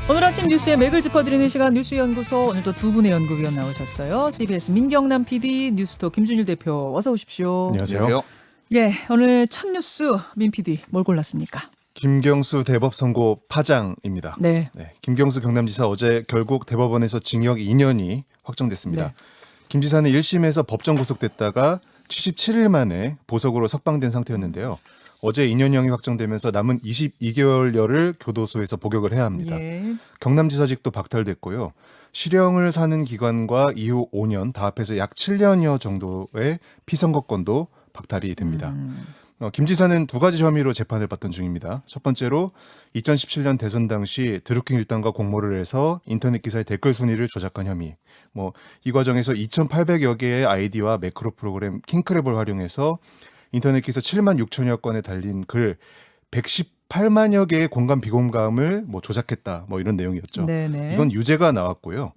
오늘 아침 뉴스의 맥을 짚어드리는 시간 뉴스연구소, 오늘도 두 분의 연구위원 나오셨어요. CBS 민경남 PD, 뉴스톱 김준일 대표, 어서 오십시오. 안녕하세요. 예, 오늘 첫 뉴스 민 PD 뭘 골랐습니까? 김경수 대법 선고 파장입니다. 네. 김경수 경남지사 어제 결국 대법원에서 징역 2년이 확정됐습니다. 네. 김 지사는 1심에서 법정 구속됐다가 77일 만에 보석으로 석방된 상태였는데요. 어제 2년형이 확정되면서 남은 22개월여를 교도소에서 복역을 해야 합니다. 예. 경남지사직도 박탈됐고요. 실형을 사는 기간과 이후 5년 다 합해서 약 7년여 정도의 피선거권도 박탈이 됩니다. 김 지사는 두 가지 혐의로 재판을 받던 중입니다. 첫 번째로 2017년 대선 당시 드루킹 일당과 공모를 해서 인터넷 기사의 댓글 순위를 조작한 혐의. 이 과정에서 2,800여 개의 아이디와 매크로 프로그램 킹크랩을 활용해서 인터넷 기사 7만 6천여 건에 달린 글 118만여 개의 공감 비공감을 조작했다. 이런 내용이었죠. 네네. 이건 유죄가 나왔고요.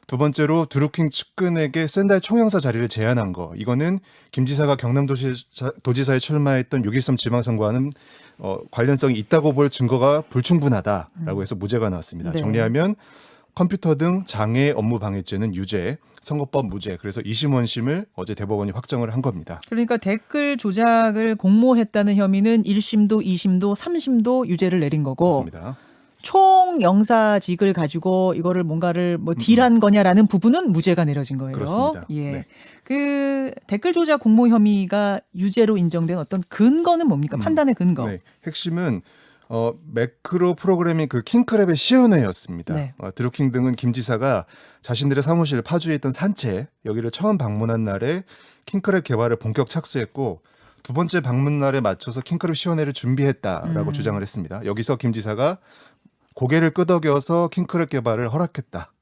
두 번째로 드루킹 측근에게 샌달 총영사 자리를 제안한 거. 이거는 김 지사가 경남도지사에 출마했던 6.13 지방선거와는 관련성이 있다고 볼 증거가 불충분하다라고 해서 무죄가 나왔습니다. 네. 정리하면 컴퓨터 등 장애 업무 방해죄는 유죄, 선거법 무죄. 그래서 2심 원심을 어제 대법원이 확정을 한 겁니다. 그러니까 댓글 조작을 공모했다는 혐의는 1심도 2심도 3심도 유죄를 내린 거고, 맞습니다. 총 영사직을 가지고 이거를 뭔가를 딜한 거냐라는 부분은 무죄가 내려진 거예요. 그렇습니다. 예. 네. 그 댓글 조작 공모 혐의가 유죄로 인정된 어떤 근거는 뭡니까? 판단의 근거. 네. 핵심은 매크로 프로그래밍 그 킹크랩의 시연회였습니다. 네. 드루킹 등은 김 지사가 자신들의 사무실 파주에 있던 산채 여기를 처음 방문한 날에 킹크랩 개발을 본격 착수했고 두 번째 방문 날에 맞춰서 킹크랩 시연회를 준비했다라고 주장을 했습니다. 여기서 김 지사가 고개를 끄덕여서 킹크랩 개발을 허락했다.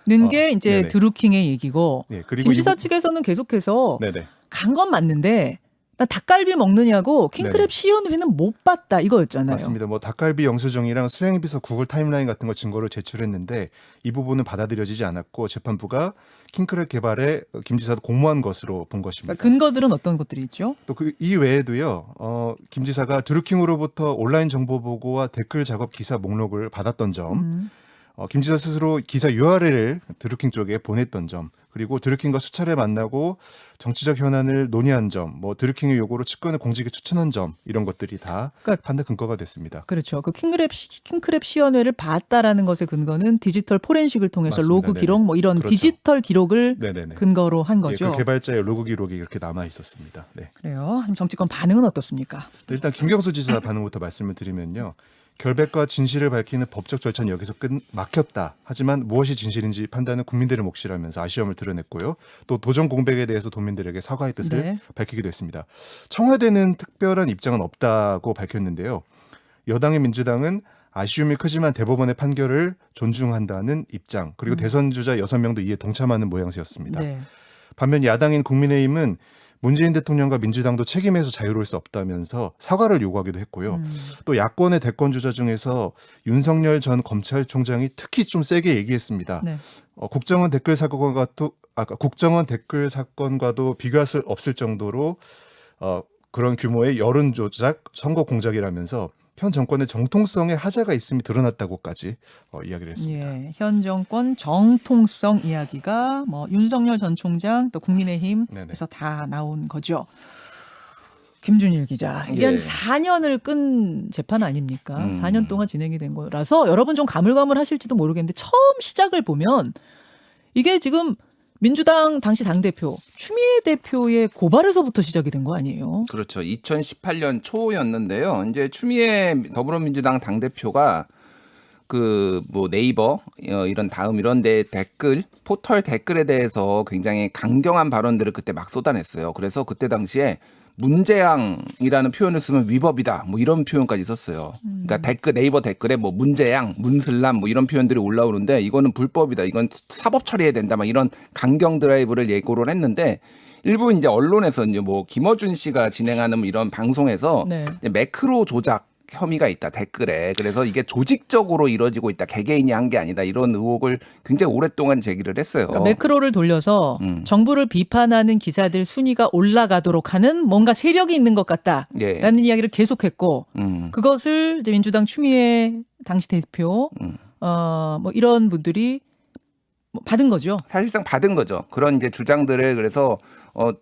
는 게 이제 네네. 드루킹의 얘기고, 네, 그리고 김 지사 측에서는 계속해서 네네. 간 건 맞는데 나 닭갈비 먹느냐고 킹크랩 네네. 시연회는 못 봤다 이거였잖아요. 맞습니다. 닭갈비 영수증이랑 수행비서 구글 타임라인 같은 거 증거를 제출했는데 이 부분은 받아들여지지 않았고 재판부가 킹크랩 개발에 김 지사도 공모한 것으로 본 것입니다. 그러니까 근거들은 어떤 것들이 있죠? 또 이 외에도요. 김 지사가 드루킹으로부터 온라인 정보 보고와 댓글 작업 기사 목록을 받았던 점, 김 지사 스스로 기사 URL을 드루킹 쪽에 보냈던 점, 그리고 드루킹과 수차례 만나고 정치적 현안을 논의한 점, 드루킹의 요구로 측근을 공직에 추천한 점, 이런 것들이 다 그러니까 판단 근거가 됐습니다. 그렇죠. 그 킹크랩 시연회를 봤다라는 것의 근거는 디지털 포렌식을 통해서 맞습니다. 로그 네네. 기록 이런 그렇죠. 디지털 기록을 네네네. 근거로 한 예, 거죠. 그 개발자의 로그 기록이 이렇게 남아 있었습니다. 네. 그래요. 정치권 반응은 어떻습니까? 일단 김경수 지사 반응부터 말씀을 드리면요. 결백과 진실을 밝히는 법적 절차는 여기서 막혔다. 하지만 무엇이 진실인지 판단은 국민들의 몫이라면서 아쉬움을 드러냈고요. 또 도전 공백에 대해서 도민들에게 사과의 뜻을 네. 밝히기도 했습니다. 청와대는 특별한 입장은 없다고 밝혔는데요. 여당의 민주당은 아쉬움이 크지만 대법원의 판결을 존중한다는 입장, 그리고 대선 주자 6명도 이에 동참하는 모양새였습니다. 네. 반면 야당인 국민의힘은 문재인 대통령과 민주당도 책임에서 자유로울 수 없다면서 사과를 요구하기도 했고요. 또 야권의 대권 주자 중에서 윤석열 전 검찰총장이 특히 좀 세게 얘기했습니다. 네. 국정원 댓글 사건과도 비교할 수 없을 정도로 그런 규모의 여론 조작, 선거 공작이라면서 현 정권의 정통성에 하자가 있음이 드러났다고까지 이야기를 했습니다. 예, 현 정권 정통성 이야기가 윤석열 전 총장 또 국민의힘에서 다 나온 거죠. 김준일 기자, 이게 한 4년을 끈 재판 아닙니까? 4년 동안 진행이 된 거라서 여러분 좀 가물가물하실지도 모르겠는데 처음 시작을 보면 이게 지금 민주당 당시 당대표 추미애 대표의 고발에서부터 시작이 된 거 아니에요? 그렇죠. 2018년 초였는데요. 이제 추미애 더불어민주당 당대표가 네이버 이런 데 댓글 포털 댓글에 대해서 굉장히 강경한 발언들을 그때 막 쏟아냈어요. 그래서 그때 당시에 문재양이라는 표현을 쓰면 위법이다. 이런 표현까지 썼어요. 그러니까 네이버 댓글에 문재양, 문슬람 이런 표현들이 올라오는데 이거는 불법이다. 이건 사법 처리해야 된다. 이런 강경 드라이브를 예고를 했는데 일부 이제 언론에서 이제 김어준 씨가 진행하는 이런 방송에서 네. 이제 매크로 조작 혐의가 있다 댓글에. 그래서 이게 조직적으로 이루어지고 있다. 개개인이 한 게 아니다. 이런 의혹을 굉장히 오랫동안 제기를 했어요. 그러니까 매크로를 돌려서 정부를 비판하는 기사들 순위가 올라가도록 하는 뭔가 세력이 있는 것 같다라는 이야기를 계속했고 그것을 이제 민주당 추미애 당시 대표 뭐 이런 분들이 뭐 받은 거죠. 사실상 받은 거죠. 그런 이제 주장들을 그래서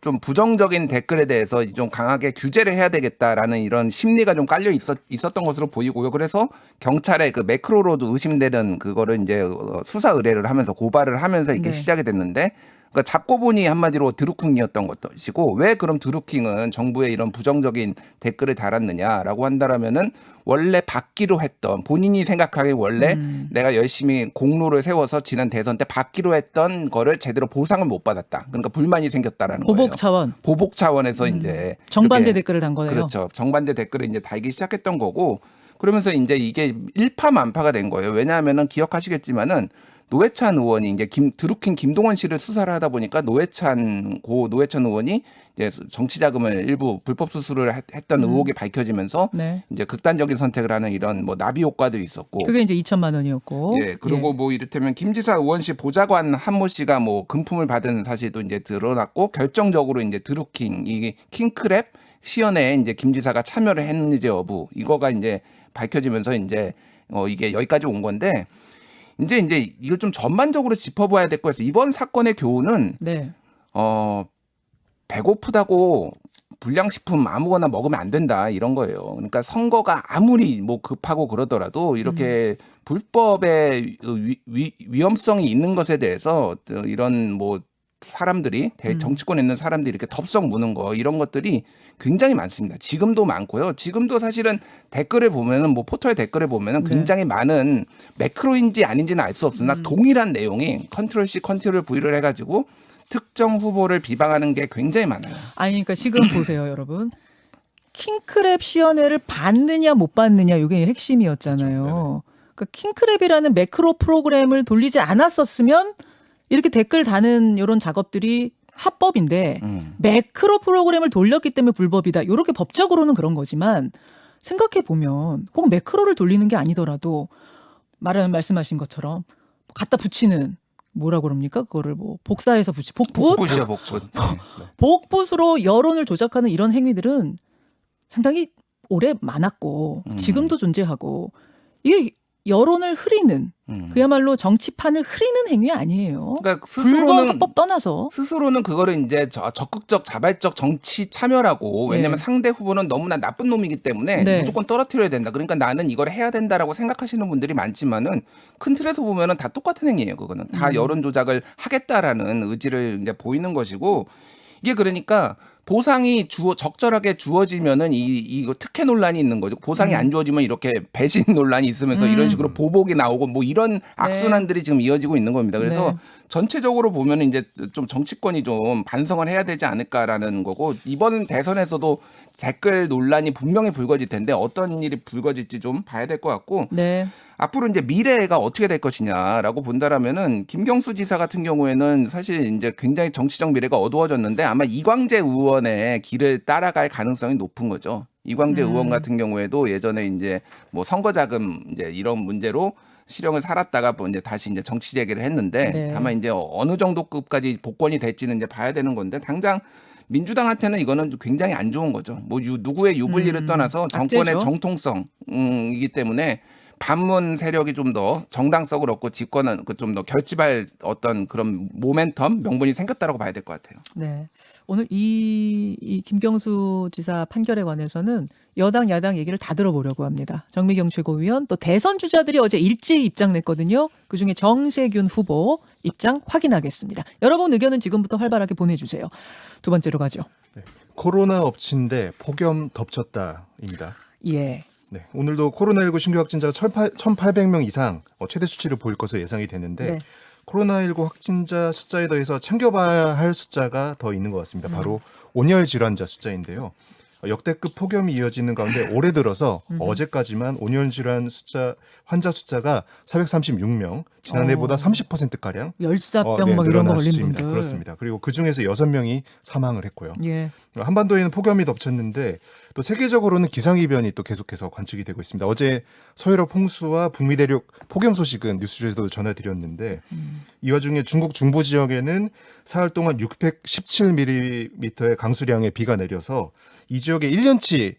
좀 부정적인 댓글에 대해서 좀 강하게 규제를 해야 되겠다라는 이런 심리가 좀 깔려 있었던 것으로 보이고요. 그래서 경찰에 그 매크로로도 의심되는 그거를 이제 수사 의뢰를 하면서 고발을 하면서 이렇게 네. 시작이 됐는데 그러니까 잡고 보니 한마디로 드루킹이었던 것이고 왜 그럼 드루킹은 정부의 이런 부정적인 댓글을 달았느냐라고 한다라면은 원래 받기로 했던 본인이 생각하기에 원래 내가 열심히 공로를 세워서 지난 대선 때 받기로 했던 거를 제대로 보상을 못 받았다. 그러니까 불만이 생겼다라는 거예요. 보복 차원. 보복 차원에서 이제 정반대 이렇게 댓글을 단 거네요. 그렇죠. 정반대 댓글을 이제 달기 시작했던 거고 그러면서 이제 이게 일파만파가 된 거예요. 왜냐하면은 기억하시겠지만은 노회찬 의원이 이제 드루킹 김동원 씨를 수사를 하다 보니까 노회찬 의원이 이제 정치 자금을 일부 불법 수수를 했던 의혹이 밝혀지면서 네. 이제 극단적인 선택을 하는 이런 뭐 나비 효과도 있었고. 그게 이제 2천만 원이었고. 예, 그리고 뭐 이를테면 김지사 의원실 보좌관 한모 씨가 뭐 금품을 받은 사실도 이제 드러났고 결정적으로 이제 드루킹 이게 킹크랩 시연에 이제 김 지사가 참여를 했는지 여부 이거가 이제 밝혀지면서 이제 이게 여기까지 온 건데 이제 이거 좀 전반적으로 짚어봐야 될 것 같아요. 이번 사건의 교훈은 네. 배고프다고 불량식품 아무거나 먹으면 안 된다 이런 거예요. 그러니까 선거가 아무리 뭐 급하고 그러더라도 이렇게 불법의 위험성이 있는 것에 대해서 이런 뭐 사람들이 정치권에 있는 사람들이 이렇게 덥석 무는 거 이런 것들이 굉장히 많습니다. 지금도 많고요. 지금도 사실은 댓글을 보면은 뭐 포털 댓글을 보면은 굉장히 많은 매크로인지 아닌지는 알 수 없으나 동일한 내용이 컨트롤 C 컨트롤 V를 해가지고 특정 후보를 비방하는 게 굉장히 많아요. 아니 그러니까 지금 보세요, 여러분. 킹크랩 시연회를 받느냐 못 받느냐 이게 핵심이었잖아요. 그렇죠. 그러니까 킹크랩이라는 매크로 프로그램을 돌리지 않았었으면 이렇게 댓글 다는 이런 작업들이 합법인데 매크로 프로그램을 돌렸기 때문에 불법이다. 이렇게 법적으로는 그런 거지만 생각해 보면 꼭 매크로를 돌리는 게 아니더라도 말씀하신 것처럼 갖다 붙이는 뭐라 그럽니까? 그거를 뭐 복사해서 복붙? 복붙이요, 복붙. 복붙으로 여론을 조작하는 이런 행위들은 상당히 오래 많았고 지금도 존재하고 이게 여론을 흐리는 그야말로 정치판을 흐리는 행위 아니에요. 그러니까 불법법 떠나서 스스로는 그거를 이제 적극적 자발적 정치 참여라고 왜냐하면 상대 후보는 너무나 나쁜 놈이기 때문에 무조건 떨어뜨려야 된다. 그러니까 나는 이걸 해야 된다라고 생각하시는 분들이 많지만은 큰 틀에서 보면은 다 똑같은 행위예요. 그거는 다 여론 조작을 하겠다라는 의지를 이제 보이는 것이고 이게 그러니까 보상이 적절하게 주어지면은 이거 특혜 논란이 있는 거죠. 보상이 안 주어지면 이렇게 배신 논란이 있으면서 이런 식으로 보복이 나오고 뭐 이런 악순환들이 지금 이어지고 있는 겁니다. 그래서 전체적으로 보면 이제 좀 정치권이 좀 반성을 해야 되지 않을까라는 거고 이번 대선에서도 댓글 논란이 분명히 불거질 텐데 어떤 일이 불거질지 좀 봐야 될 것 같고 앞으로 이제 미래가 어떻게 될 것이냐라고 본다라면은 김경수 지사 같은 경우에는 사실 이제 굉장히 정치적 미래가 어두워졌는데 아마 이광재 의원의 길을 따라갈 가능성이 높은 거죠. 이광재 의원 같은 경우에도 예전에 이제 뭐 선거자금 이제 이런 문제로 실형을 살았다가 뭐 이제 다시 이제 정치 재개를 했는데 다만 이제 어느 정도급까지 복권이 될지는 이제 봐야 되는 건데 당장 민주당한테는 이거는 굉장히 안 좋은 거죠. 뭐 누구의 유불리를 떠나서 정권의 정통성이기 때문에 반문 세력이 좀 더 정당성을 얻고 집권은 좀 더 결집할 어떤 그런 모멘텀 명분이 생겼다라고 봐야 될 것 같아요. 네. 오늘 이 김경수 지사 판결에 관해서는 여당 야당 얘기를 다 들어보려고 합니다. 정미경 최고위원 또 대선 주자들이 어제 일제히 입장 냈거든요. 그중에 정세균 후보 입장 확인하겠습니다. 여러분 의견은 지금부터 활발하게 보내주세요. 두 번째로 가죠. 코로나 엎친데 폭염 덮쳤다입니다. 예. 네, 오늘도 코로나19 신규 확진자가 1,800명 이상 최대 수치를 보일 것으로 예상이 되는데 코로나19 확진자 숫자에 더해서 챙겨봐야 할 숫자가 더 있는 것 같습니다. 바로 온열 질환자 숫자인데요. 역대급 폭염이 이어지는 가운데 올해 들어서 어제까지만 온열 질환 환자 숫자가 436명, 지난해보다 30%가량 열사병 막 이런 거 걸린 분들. 그렇습니다. 그리고 그중에서 6명이 사망을 했고요. 예. 한반도에는 폭염이 덮쳤는데 또 세계적으로는 기상이변이 또 계속해서 관측이 되고 있습니다. 어제 서유럽 홍수와 북미 대륙 폭염 소식은 뉴스에서도 전해드렸는데 이 와중에 중국 중부 지역에는 사흘 동안 617mm의 강수량의 비가 내려서 이 지역에 1년치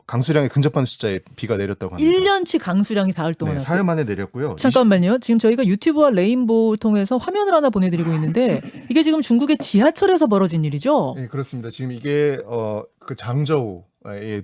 강수량에 근접하는 숫자의 비가 내렸다고 합니다. 1년치 강수량이 사흘 동안 네, 왔어요. 사흘 만에 내렸고요. 잠깐만요. 지금 저희가 유튜브와 레인보우 통해서 화면을 하나 보내드리고 있는데 이게 지금 중국의 지하철에서 벌어진 일이죠? 네, 그렇습니다. 지금 이게 그 장저우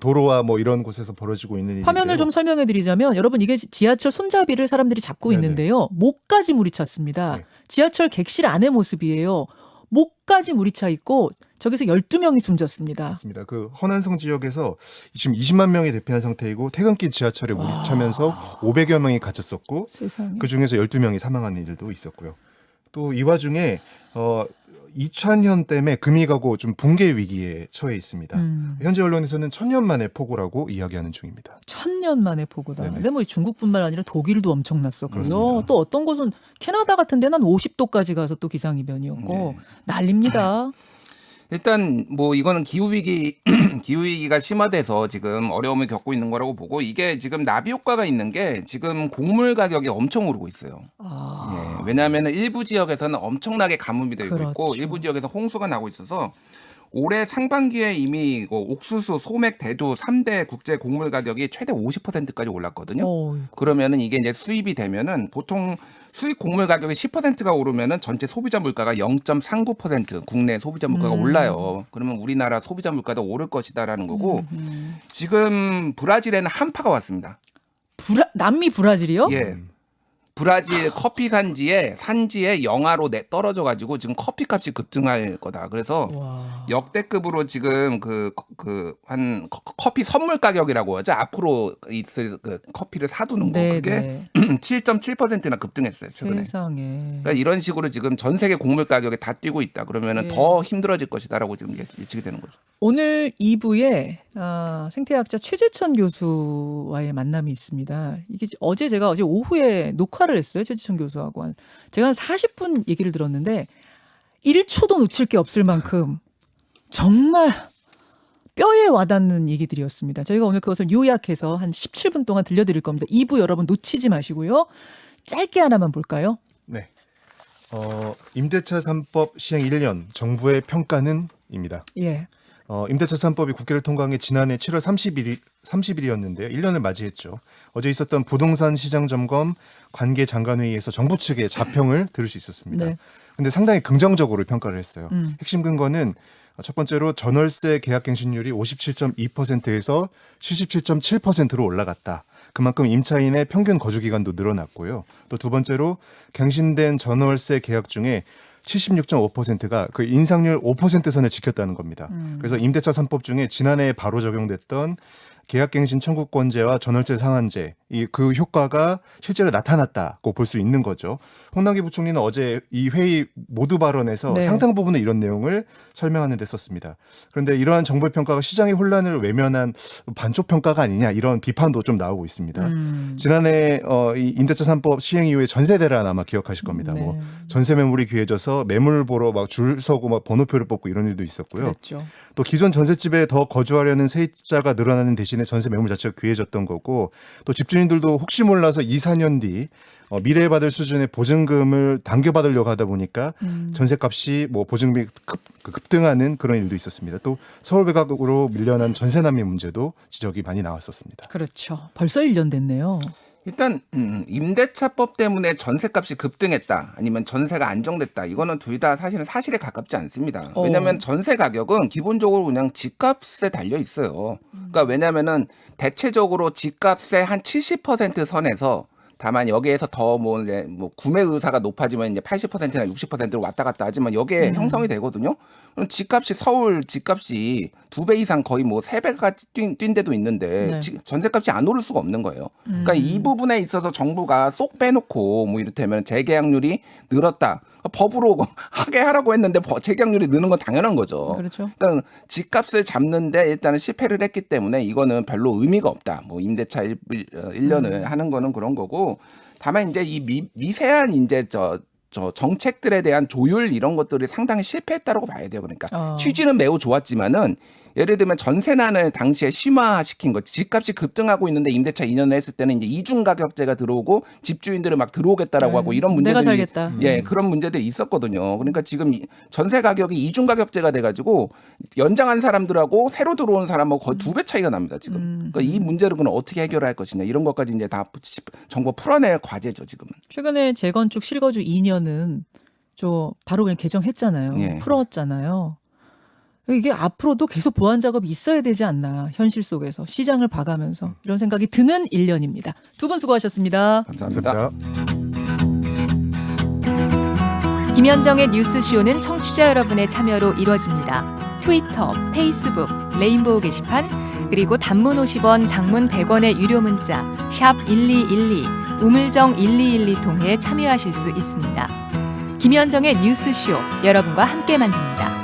도로와 뭐 이런 곳에서 벌어지고 있는 일인데요. 화면을 좀 설명해드리자면 여러분 이게 지하철 손잡이를 사람들이 잡고 네네. 있는데요. 목까지 물이 찼습니다. 네. 지하철 객실 안의 모습이에요. 목까지 물이 차 있고 저기서 12명이 숨졌습니다. 맞습니다. 그 허난성 지역에서 지금 20만 명이 대피한 상태이고 퇴근길 지하철에 물이 차면서 500여 명이 갇혔었고 세상에. 그 중에서 12명이 사망한 일도 있었고요. 또 이 와중에 이찬현 때문에 금이 가고 좀 붕괴 위기에 처해 있습니다. 현지 언론에서는 1000년 만에 폭우라고 이야기하는 중입니다. 1000년 만에 폭우다. 네네. 근데 뭐 중국뿐만 아니라 독일도 엄청났었고요. 그렇습니다. 또 어떤 곳은 캐나다 같은 데는 50도까지 가서 또 기상이변이었고 난립니다. 일단 뭐 이거는 기후위기 기후위기가 심화돼서 지금 어려움을 겪고 있는 거라고 보고 이게 지금 나비 효과가 있는 게 지금 곡물 가격이 엄청 오르고 있어요. 예, 왜냐하면 일부 지역에서는 엄청나게 가뭄이 되고 있고 그렇죠. 일부 지역에서 홍수가 나고 있어서 올해 상반기에 이미 옥수수, 소맥, 대두 3대 국제 곡물 가격이 최대 50%까지 올랐거든요. 그러면은 이게 이제 수입이 되면은 보통 수입 곡물 가격이 10%가 오르면은 전체 소비자 물가가 0.39% 국내 소비자 물가가 올라요. 그러면 우리나라 소비자 물가도 오를 것이다라는 거고 지금 브라질에는 한파가 왔습니다. 남미 브라질이요? 예. 브라질 커피 산지에 영하로 떨어져 가지고 지금 커피 값이 급등할 거다. 그래서 와. 역대급으로 지금 한 커피 선물 가격이라고 하죠. 앞으로 있을 그 커피를 사두는 거 네, 그게 네. 7.7%나 급등했어요. 최근에. 세상에. 그러니까 이런 식으로 지금 전 세계 곡물 가격이 다 뛰고 있다. 그러면은 네. 더 힘들어질 것이다라고 지금 예측이 되는 거죠. 오늘 2부에 생태학자 최재천 교수와의 만남이 있습니다. 이게 제가 어제 오후에 녹화를 했어요. 최재천 교수하고 제가 한 40분 얘기를 들었는데 1초도 놓칠 게 없을 만큼 정말 뼈에 와닿는 얘기들이었습니다. 저희가 오늘 그것을 요약해서 한 17분 동안 들려드릴 겁니다. 2부 여러분 놓치지 마시고요. 짧게 하나만 볼까요? 네. 임대차 3법 시행 1년 정부의 평가는 입니다. 예. 임대차 3법이 국회를 통과한 게 지난해 7월 30일이었는데요. 1년을 맞이했죠. 어제 있었던 부동산 시장 점검 관계 장관회의에서 정부 측의 자평을 들을 수 있었습니다. 네. 근데 상당히 긍정적으로 평가를 했어요. 핵심 근거는 첫 번째로 전월세 계약 갱신율이 57.2%에서 77.7%로 올라갔다. 그만큼 임차인의 평균 거주 기간도 늘어났고요. 또 두 번째로 갱신된 전월세 계약 중에 76.5%가 그 인상률 5% 선을 지켰다는 겁니다. 그래서 임대차 3법 중에 지난해 바로 적용됐던 계약갱신 청구권제와 전월세 상한제 그 효과가 실제로 나타났다고 볼 수 있는 거죠. 홍남기 부총리는 어제 이 회의 모두 발언에서 네. 상당 부분의 이런 내용을 설명하는 데 썼습니다. 그런데 이러한 정부의 평가가 시장의 혼란을 외면한 반쪽 평가가 아니냐 이런 비판도 좀 나오고 있습니다. 지난해 이 임대차 3법 시행 이후에 전세 대란 아마 기억하실 겁니다. 네. 뭐 전세 매물이 귀해져서 매물 보러 막 줄 서고 막 번호표를 뽑고 이런 일도 있었고요. 그랬죠. 또 기존 전셋집에 더 거주하려는 세입자가 늘어나는 대신에 전세 매물 자체가 귀해졌던 거고 또 집주인들도 혹시 몰라서 2, 4년 뒤 미래에 받을 수준의 보증금을 당겨받으려고 하다 보니까 전셋값이 뭐 보증금이 급등하는 그런 일도 있었습니다. 또 서울 외곽으로 밀려난 전세 난민 문제도 지적이 많이 나왔었습니다. 그렇죠. 벌써 1년 됐네요. 일단 임대차법 때문에 전세값이 급등했다 아니면 전세가 안정됐다 이거는 둘 다 사실은 사실에 가깝지 않습니다. 왜냐하면 전세 가격은 기본적으로 그냥 집값에 달려 있어요. 그러니까 왜냐하면은 대체적으로 집값의 한 70% 선에서 다만 여기에서 더 뭐 구매 의사가 높아지면 이제 80%나 60%로 왔다 갔다 하지만 여기에 형성이 되거든요. 그럼 집값이 서울 집값이 2배 이상 거의 뭐 3배가 뛴 데도 있는데 네. 전세값이 안 오를 수가 없는 거예요. 그러니까 이 부분에 있어서 정부가 쏙 빼놓고 뭐 이를테면 재계약률이 늘었다. 법으로 하게 하라고 했는데 재계약률이 느는 건 당연한 거죠. 그렇죠. 그러니까 집값을 잡는데 일단은 실패를 했기 때문에 이거는 별로 의미가 없다. 뭐 임대차 1년을 하는 거는 그런 거고 다만 이제 이 미세한 이제 저 정책들에 대한 조율 이런 것들이 상당히 실패했다고 봐야 돼요. 그러니까 취지는 매우 좋았지만은 예를 들면 전세난을 당시에 심화시킨 거. 집값이 급등하고 있는데 임대차 2년을 했을 때는 이제 이중 가격제가 들어오고 집주인들은 막 들어오겠다라고 하고 이런 문제들이 내가 살겠다. 예, 그런 문제들이 있었거든요. 그러니까 지금 전세 가격이 이중 가격제가 돼 가지고 연장한 사람들하고 새로 들어온 사람하고 거의 2배 차이가 납니다, 지금. 그러니까 이 문제를 그럼 어떻게 해결할 것이냐. 이런 것까지 이제 다 정부가 풀어낼 과제죠, 지금은. 최근에 재건축 실거주 2년은 바로 그냥 개정했잖아요. 예. 풀었잖아요. 이게 앞으로도 계속 보완 작업이 있어야 되지 않나. 현실 속에서 시장을 봐가면서 이런 생각이 드는 1년입니다. 두 분 수고하셨습니다. 감사합니다. 김현정의 뉴스쇼는 청취자 여러분의 참여로 이루어집니다. 트위터, 페이스북, 레인보우 게시판, 그리고 단문 50원, 장문 100원의 유료 문자 샵 1212, 우물정 1212 통해 참여하실 수 있습니다. 김현정의 뉴스쇼, 여러분과 함께 만듭니다.